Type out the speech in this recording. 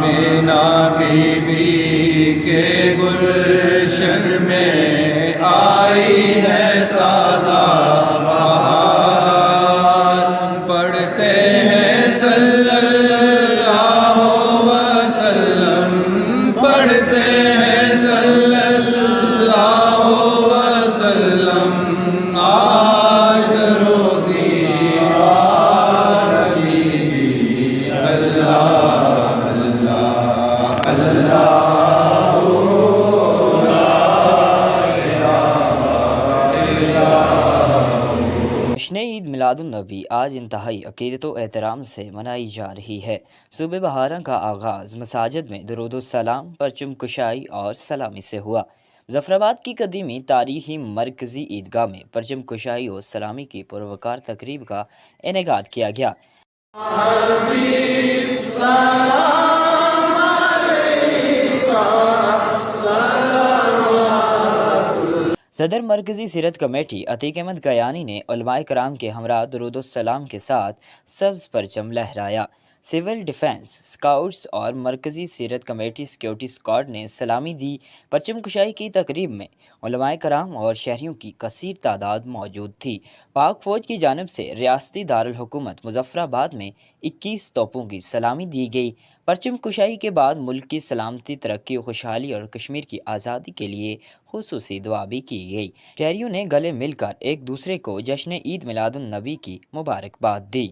Amina be be کے گلشن میں آئی ہے تازہ بہار، پڑھتے ہیں صلی اللہ وسلم، پڑھتے ہیں صلی اللہ وسلم، آج درود دیوار حبیبی اللہ اللہ اللہ جشن عید میلاد النبی آج انتہائی عقیدت و احترام سے منائی جا رہی ہے۔ صبح بہاراں کا آغاز مساجد میں درود السلام، پرچم کشائی اور سلامی سے ہوا۔ مظفر آباد کی قدیمی تاریخی مرکزی عیدگاہ میں پرچم کشائی اور سلامی کی پروقار تقریب کا انعقاد کیا گیا۔ حبیب سلام علیکہ صدر مرکزی سیرت کمیٹی عتیق احمد قیانی نے علماء کرام کے ہمراہ درود السلام کے ساتھ سبز پرچم لہرایا۔ سول ڈیفنس، اسکاؤٹس اور مرکزی سیرت کمیٹی سیکیورٹی اسکواڈ نے سلامی دی۔ پرچم کشائی کی تقریب میں علماء کرام اور شہریوں کی کثیر تعداد موجود تھی۔ پاک فوج کی جانب سے ریاستی دارالحکومت مظفر آباد میں 21 توپوں کی سلامی دی گئی۔ پرچم کشائی کے بعد ملک کی سلامتی، ترقی و خوشحالی اور کشمیر کی آزادی کے لیے خصوصی دعا بھی کی گئی۔ شہریوں نے گلے مل کر ایک دوسرے کو جشن عید میلاد النبی کی مبارکباد دی۔